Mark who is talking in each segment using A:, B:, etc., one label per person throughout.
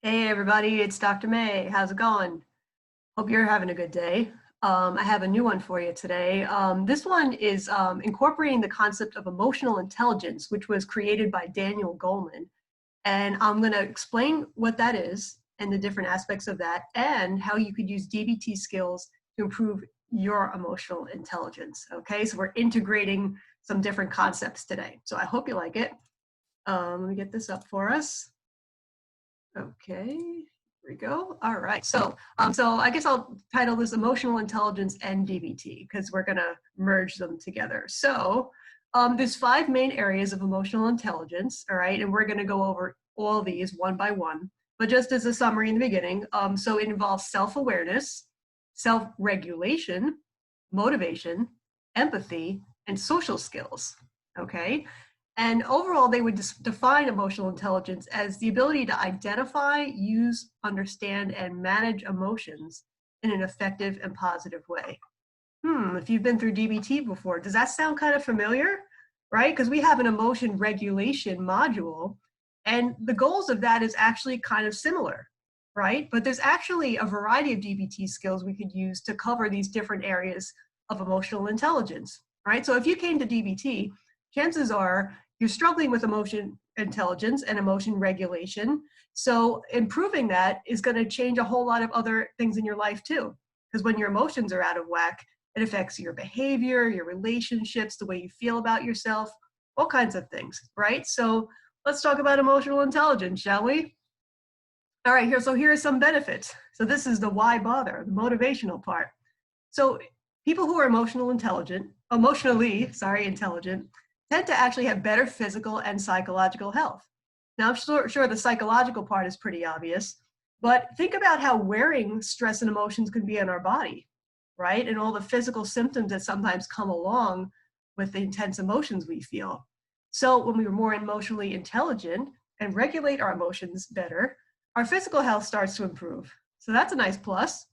A: Hey everybody, it's Dr. May. How's it going? Hope you're having a good day. I have a new one for you today. This one is incorporating the concept of emotional intelligence, which was created by Daniel Goleman. And I'm going to explain what that is and the different aspects of that and how you could use DBT skills to improve your emotional intelligence. Okay, so we're integrating some different concepts today. So I hope you like it. Let me get this up for us. Okay, here we go. All right, so I guess I'll title this Emotional Intelligence and DBT because we're gonna merge them together. So there's 5 main areas of emotional intelligence, all right, and we're gonna go over all these one by one. But just as a summary in the beginning, so it involves self-awareness, self-regulation, motivation, empathy, and social skills, okay? And overall, they would define emotional intelligence as the ability to identify, use, understand, and manage emotions in an effective and positive way. If you've been through DBT before, does that sound kind of familiar? Right? Because we have an emotion regulation module, and the goals of that is actually kind of similar, right? But there's actually a variety of DBT skills we could use to cover these different areas of emotional intelligence, right? So if you came to DBT, chances are you're struggling with emotion intelligence and emotion regulation. So improving that is going to change a whole lot of other things in your life too. Because when your emotions are out of whack, it affects your behavior, your relationships, the way you feel about yourself, all kinds of things, right? So let's talk about emotional intelligence, shall we? All right, here are some benefits. So this is the why bother, the motivational part. So people who are emotionally intelligent, tend to actually have better physical and psychological health. Now, I'm sure the psychological part is pretty obvious, but think about how wearing stress and emotions can be on our body, right? And all the physical symptoms that sometimes come along with the intense emotions we feel. So when we are more emotionally intelligent and regulate our emotions better, our physical health starts to improve. So that's a nice plus.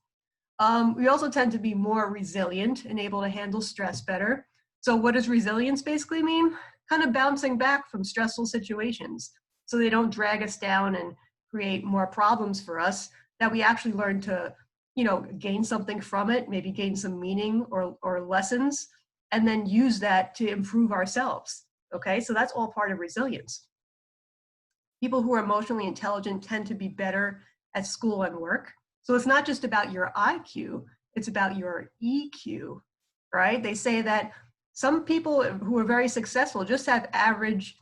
A: We also tend to be more resilient and able to handle stress better. So what does resilience basically mean? Kind of bouncing back from stressful situations so they don't drag us down and create more problems for us, that we actually learn to, gain something from it, maybe gain some meaning or lessons, and then use that to improve ourselves. Okay, so that's all part of resilience. People who are emotionally intelligent tend to be better at school and work. So it's not just about your IQ, it's about your EQ, right? They say that some people who are very successful just have average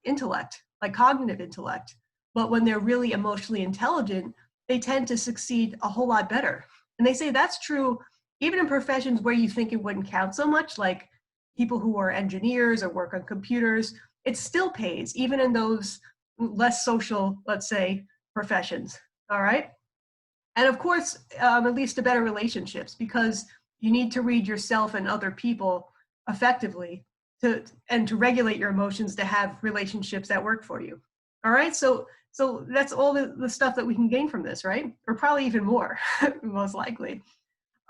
A: intellect, like cognitive intellect. But when they're really emotionally intelligent, they tend to succeed a whole lot better. And they say that's true even in professions where you think it wouldn't count so much, like people who are engineers or work on computers. It still pays, even in those less social, let's say, professions. All right. And of course, it leads to better relationships because you need to read yourself and other people effectively to regulate your emotions to have relationships that work for you. All right. So that's all the stuff that we can gain from this, right? Or probably even more, most likely.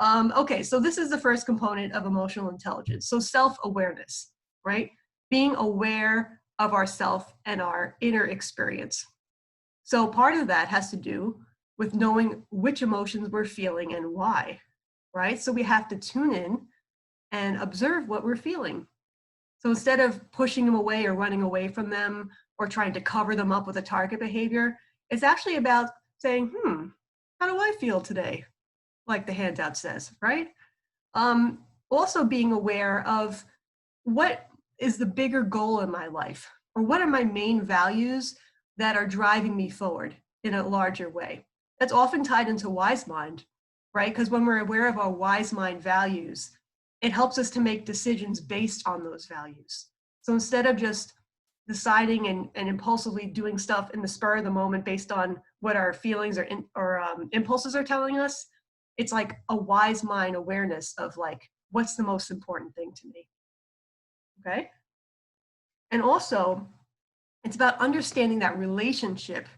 A: Okay, so this is the first component of emotional intelligence. So self-awareness, right? Being aware of ourself and our inner experience. So part of that has to do with knowing which emotions we're feeling and why, right? So we have to tune in and observe what we're feeling. So instead of pushing them away or running away from them or trying to cover them up with a target behavior, it's actually about saying, how do I feel today? Like the handout says, right? Also being aware of what is the bigger goal in my life, or what are my main values that are driving me forward in a larger way. That's often tied into wise mind, right? Because when we're aware of our wise mind values, it helps us to make decisions based on those values. So instead of just deciding and impulsively doing stuff in the spur of the moment based on what our feelings or impulses are telling us, it's like a wise mind awareness of like, what's the most important thing to me, okay? And also, it's about understanding that relationship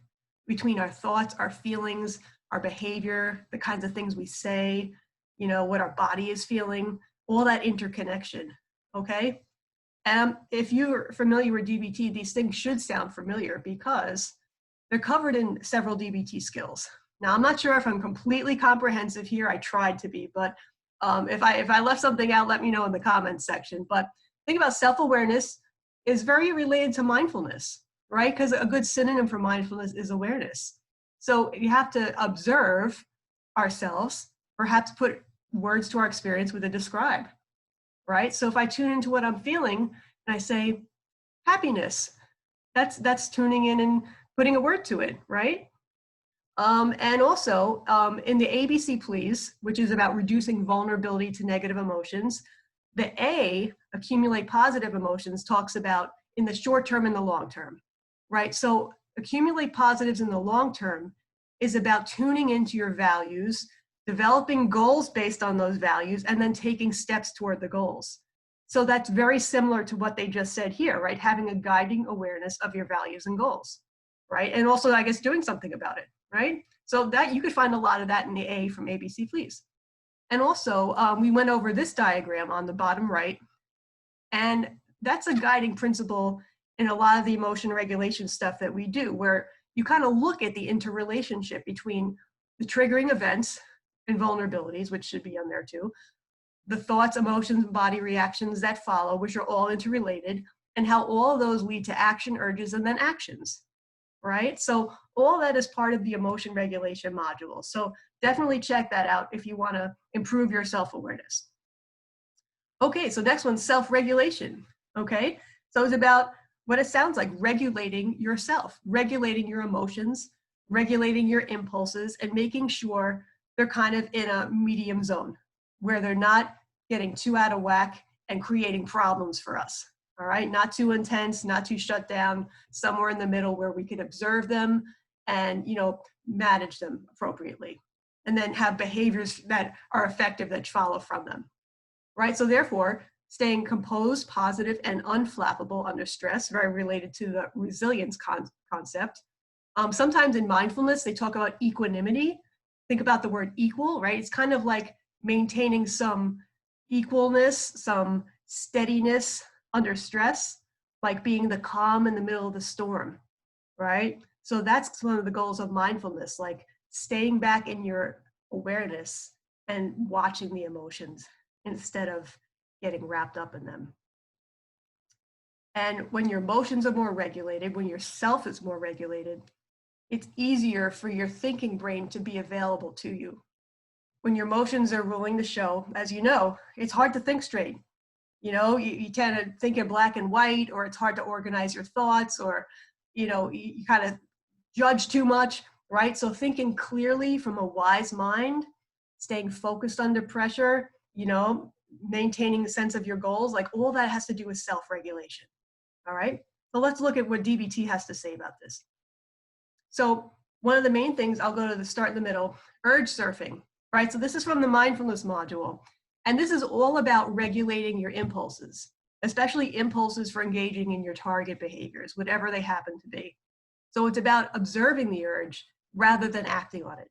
A: between our thoughts, our feelings, our behavior, the kinds of things we say, what our body is feeling, all that interconnection, okay? And if you're familiar with DBT, these things should sound familiar because They're covered in several DBT skills. Now, I'm not sure if I'm completely comprehensive here. I tried to be, but if I left something out, let me know in the comments section. But think about self-awareness is very related to mindfulness, right? Because a good synonym for mindfulness is awareness. So you have to observe ourselves, perhaps put words to our experience with a describe, right? So if I tune into what I'm feeling and I say happiness, that's tuning in and putting a word to it, right? And also in the ABC Please, which is about reducing vulnerability to negative emotions, the A, accumulate positive emotions, talks about in the short term and the long term, right? So accumulate positives in the long term is about tuning into your values, developing goals based on those values, and then taking steps toward the goals. So that's very similar to what they just said here, right? Having a guiding awareness of your values and goals, right? And also, I guess, doing something about it, right? So that you could find a lot of that in the A from ABC Please. And also, we went over this diagram on the bottom right, and that's a guiding principle in a lot of the emotion regulation stuff that we do, where you kind of look at the interrelationship between the triggering events and vulnerabilities, which should be on there too, the thoughts, emotions, and body reactions that follow, which are all interrelated, and how all of those lead to action, urges, and then actions, right? So all that is part of the emotion regulation module. So definitely check that out if you want to improve your self-awareness. Okay, so next one, self-regulation, okay? So it's about what it sounds like, regulating yourself, regulating your emotions, regulating your impulses, and making sure they're kind of in a medium zone where they're not getting too out of whack and creating problems for us, all right? Not too intense, not too shut down, somewhere in the middle where we can observe them and, you know, manage them appropriately, and then have behaviors that are effective that follow from them, right? So therefore, staying composed, positive, and unflappable under stress, very related to the resilience concept. Sometimes in mindfulness, they talk about equanimity. Think about the word equal, right? It's kind of like maintaining some equalness, some steadiness under stress, like being the calm in the middle of the storm, right? So that's one of the goals of mindfulness, like staying back in your awareness and watching the emotions instead of getting wrapped up in them. And when your emotions are more regulated, when your self is more regulated, it's easier for your thinking brain to be available to you. When your emotions are ruling the show, as you know, it's hard to think straight. You know, you tend to think in black and white, or it's hard to organize your thoughts, or, you know, you kind of judge too much, right? So thinking clearly from a wise mind, staying focused under pressure, you know, maintaining the sense of your goals, like all that has to do with self-regulation, all right? So let's look at what DBT has to say about this. So one of the main things, I'll go to the start in the middle, urge surfing, right? So this is from the mindfulness module. And this is all about regulating your impulses, especially impulses for engaging in your target behaviors, whatever they happen to be. So it's about observing the urge rather than acting on it.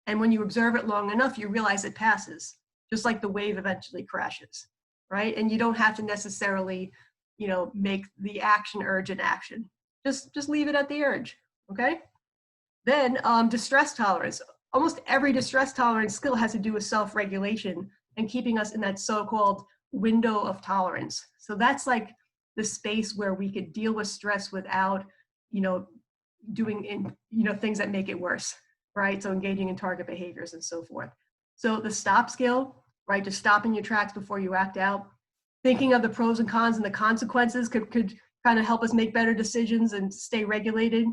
A: And when you observe it long enough, you realize it passes, just like the wave eventually crashes, right? And you don't have to necessarily, you know, make the action urge an action. Just leave it at the urge, okay? Then distress tolerance. Almost every distress tolerance skill has to do with self-regulation and keeping us in that so-called window of tolerance. So that's like the space where we could deal with stress without, you know, doing things that make it worse, right? So engaging in target behaviors and so forth. So the stop skill, right? Just stopping your tracks before you act out. Thinking of the pros and cons and the consequences could kind of help us make better decisions and stay regulated.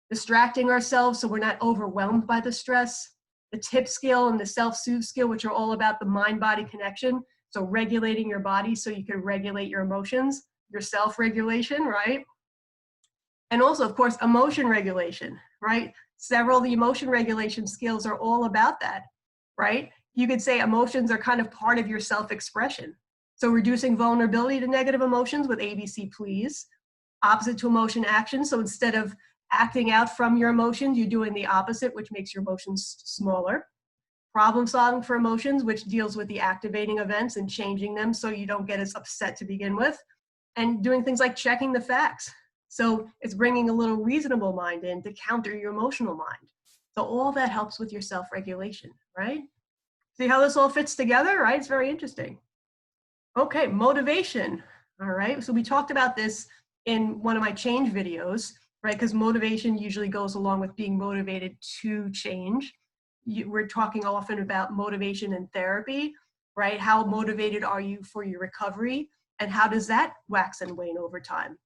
A: Distracting ourselves so we're not overwhelmed by the stress. The tip skill and the self-soothe skill, which are all about the mind-body connection. So regulating your body so you can regulate your emotions, your self-regulation, right? And also, of course, emotion regulation, right? Several of the emotion regulation skills are all about that, right? You could say emotions are kind of part of your self-expression. So reducing vulnerability to negative emotions with ABC Please. Opposite to emotion action. So instead of acting out from your emotions, you're doing the opposite, which makes your emotions smaller. Problem solving for emotions, which deals with the activating events and changing them so you don't get as upset to begin with. And doing things like checking the facts, So it's bringing a little reasonable mind in to counter your emotional mind. So all that helps with your self-regulation, right? See how this all fits together, right? It's very interesting. Okay, motivation. All right, so we talked about this in one of my change videos, right? Because motivation usually goes along with being motivated to change. We're talking often about motivation in therapy, right? How motivated are you for your recovery? And how does that wax and wane over time,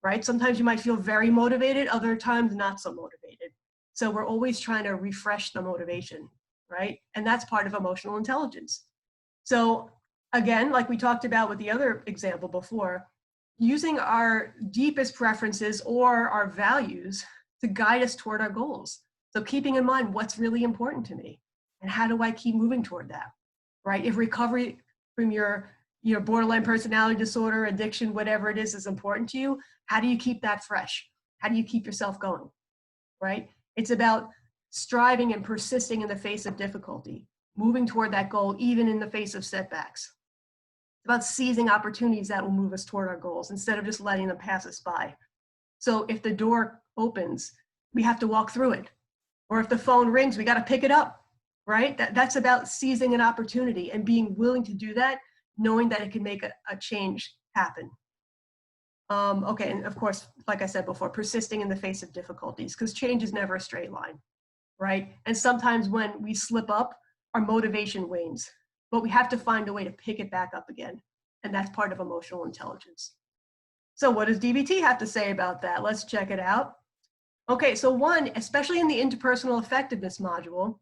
A: right? Sometimes you might feel very motivated, other times not so motivated. So we're always trying to refresh the motivation, right? And that's part of emotional intelligence. So again, like we talked about with the other example before, using our deepest preferences or our values to guide us toward our goals. So keeping in mind what's really important to me and how do I keep moving toward that, right? If recovery from your borderline personality disorder, addiction, whatever it is important to you, how do you keep that fresh? How do you keep yourself going, right? It's about striving and persisting in the face of difficulty, moving toward that goal even in the face of setbacks. It's about seizing opportunities that will move us toward our goals instead of just letting them pass us by. So if the door opens, we have to walk through it. Or if the phone rings, we got to pick it up, right? That's about seizing an opportunity and being willing to do that, knowing that it can make a change happen. Okay, and of course, like I said before, persisting in the face of difficulties, because change is never a straight line, right? And sometimes when we slip up, our motivation wanes, but we have to find a way to pick it back up again. And that's part of emotional intelligence. So what does DBT have to say about that? Let's check it out. Okay, so one, especially in the interpersonal effectiveness module,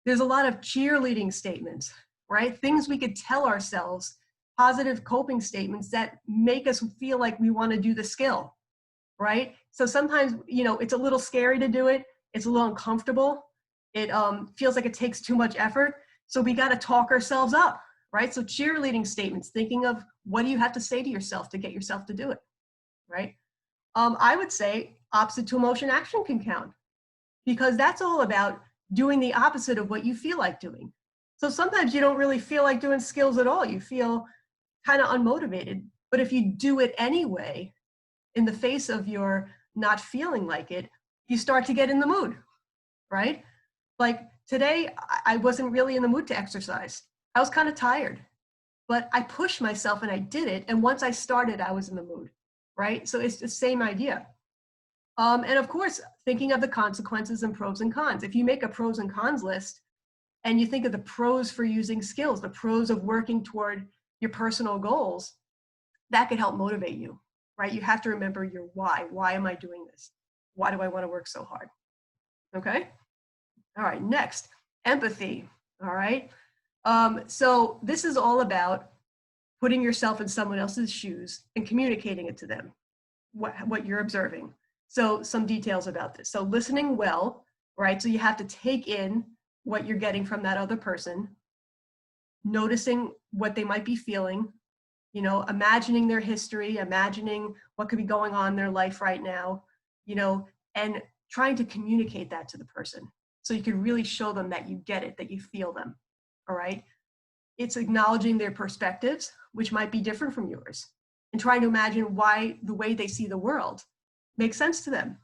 A: there's a lot of cheerleading statements, right? Things we could tell ourselves, positive coping statements that make us feel like we want to do the skill, right? So sometimes, it's a little scary to do it. It's a little uncomfortable. It feels like it takes too much effort. So we got to talk ourselves up, right? So cheerleading statements, thinking of what do you have to say to yourself to get yourself to do it, right? I would say opposite to emotion action can count, because that's all about doing the opposite of what you feel like doing. So sometimes you don't really feel like doing skills at all. You feel kind of unmotivated, but if you do it anyway, in the face of your not feeling like it, you start to get in the mood, right? Like today, I wasn't really in the mood to exercise. I was kind of tired, but I pushed myself and I did it. And once I started, I was in the mood, right? So it's the same idea. And of course, thinking of the consequences and pros and cons. If you make a pros and cons list and you think of the pros for using skills, the pros of working toward your personal goals, that could help motivate you, right? You have to remember your why. Why am I doing this? Why do I want to work so hard? Okay. All right. Next, empathy. All right. So this is all about putting yourself in someone else's shoes and communicating it to them, what you're observing. So some details about this. So listening well, right? So you have to take in what you're getting from that other person, noticing what they might be feeling, imagining their history, imagining what could be going on in their life right now, and trying to communicate that to the person. So you can really show them that you get it, that you feel them, all right? It's acknowledging their perspectives, which might be different from yours, and trying to imagine why the way they see the world makes sense to them,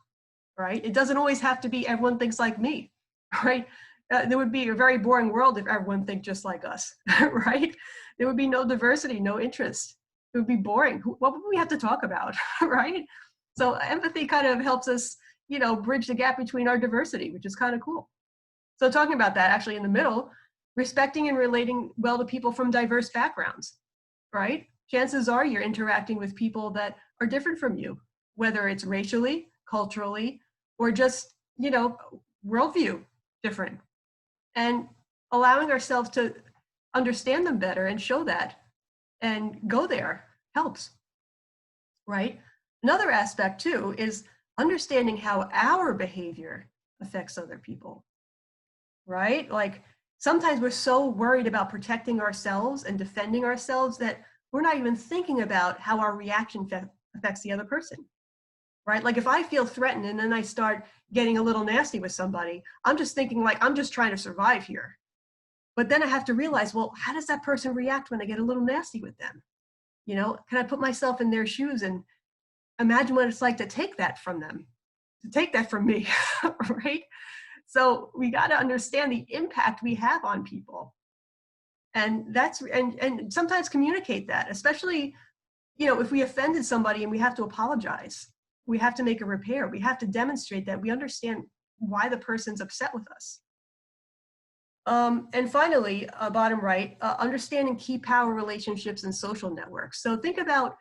A: right? It doesn't always have to be everyone thinks like me, right? There would be a very boring world if everyone think just like us, right? There would be no diversity, no interest. It would be boring. What would we have to talk about, right? So empathy kind of helps us, bridge the gap between our diversity, which is kind of cool. So talking about that, actually in the middle, respecting and relating well to people from diverse backgrounds, right? Chances are you're interacting with people that are different from you, whether it's racially, culturally, or just, worldview different. And allowing ourselves to understand them better and show that and go there helps, right? Another aspect too is understanding how our behavior affects other people, right? Like sometimes we're so worried about protecting ourselves and defending ourselves that we're not even thinking about how our reaction affects the other person, right? Like if I feel threatened and then I start getting a little nasty with somebody, I'm just thinking like, I'm just trying to survive here. But then I have to realize, well, how does that person react when I get a little nasty with them? Can I put myself in their shoes and Imagine what it's like to take that from them, to take that from me, right? So we got to understand the impact we have on people. And and sometimes communicate that, especially, if we offended somebody and we have to apologize, we have to make a repair. We have to demonstrate that we understand why the person's upset with us. And finally, bottom right, understanding key power relationships and social networks. So think about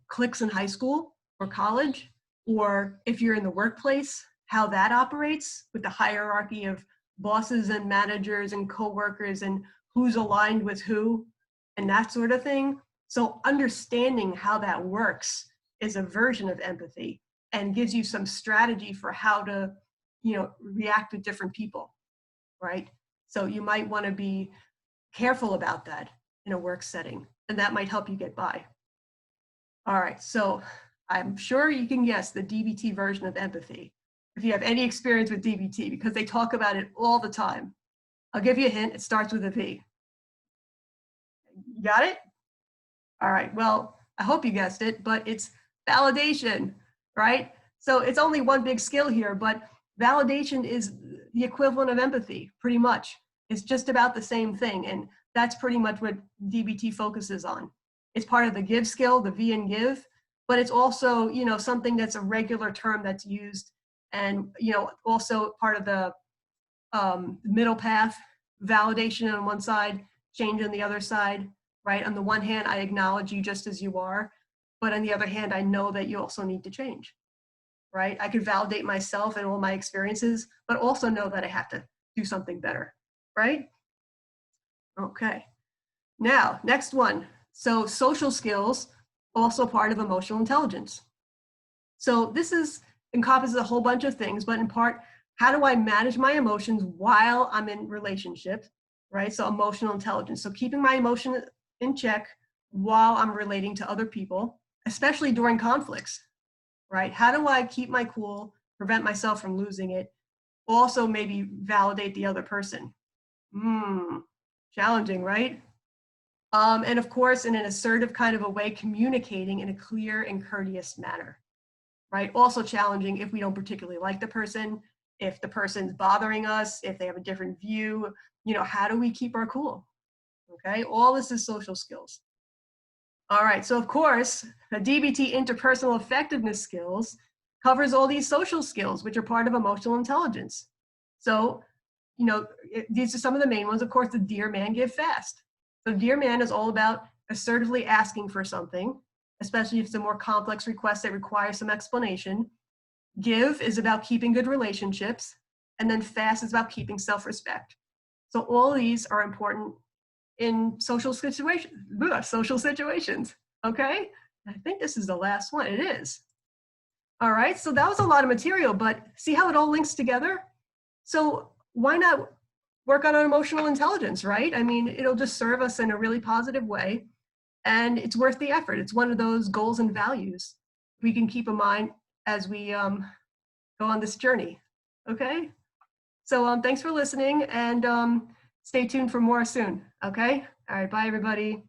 A: cliques in high school or college, or if you're in the workplace, how that operates with the hierarchy of bosses and managers and coworkers and who's aligned with who and that sort of thing. So understanding how that works is a version of empathy and gives you some strategy for how to, react with different people, right? So you might want to be careful about that in a work setting, and that might help you get by. All right, so I'm sure you can guess the DBT version of empathy if you have any experience with DBT, because they talk about it all the time. I'll give you a hint, it starts with a V. You got it? All right, well, I hope you guessed it, but it's validation, right? So it's only one big skill here, but validation is the equivalent of empathy, pretty much. It's just about the same thing, and that's pretty much what DBT focuses on. It's part of the give skill, the V in give, but it's also, something that's a regular term that's used, and, also part of the middle path, validation on one side, change on the other side, right? On the one hand, I acknowledge you just as you are, but on the other hand, I know that you also need to change, right? I could validate myself and all my experiences, but also know that I have to do something better, right? Okay. Now, next one. So social skills, also part of emotional intelligence. So this encompasses a whole bunch of things, but in part, how do I manage my emotions while I'm in relationship, right? So emotional intelligence. So keeping my emotion in check while I'm relating to other people, especially during conflicts, right? How do I keep my cool, prevent myself from losing it? Also maybe validate the other person. Challenging, right? And of course, in an assertive kind of a way, communicating in a clear and courteous manner, right? Also challenging if we don't particularly like the person, if the person's bothering us, if they have a different view, how do we keep our cool? Okay, all this is social skills. All right, so of course, the DBT interpersonal effectiveness skills covers all these social skills, which are part of emotional intelligence. So, these are some of the main ones. Of course, the Dear Man, Give Fast. So Dear Man is all about assertively asking for something, especially if it's a more complex request that requires some explanation. Give is about keeping good relationships, and then fast is about keeping self-respect. So all these are important in social situations, okay? I think this is the last one, it is. All right, so that was a lot of material, but see how it all links together? So why not work on our emotional intelligence, right? I mean, it'll just serve us in a really positive way, and it's worth the effort. It's one of those goals and values we can keep in mind as we go on this journey, okay? So thanks for listening, and stay tuned for more soon, okay? All right, bye everybody.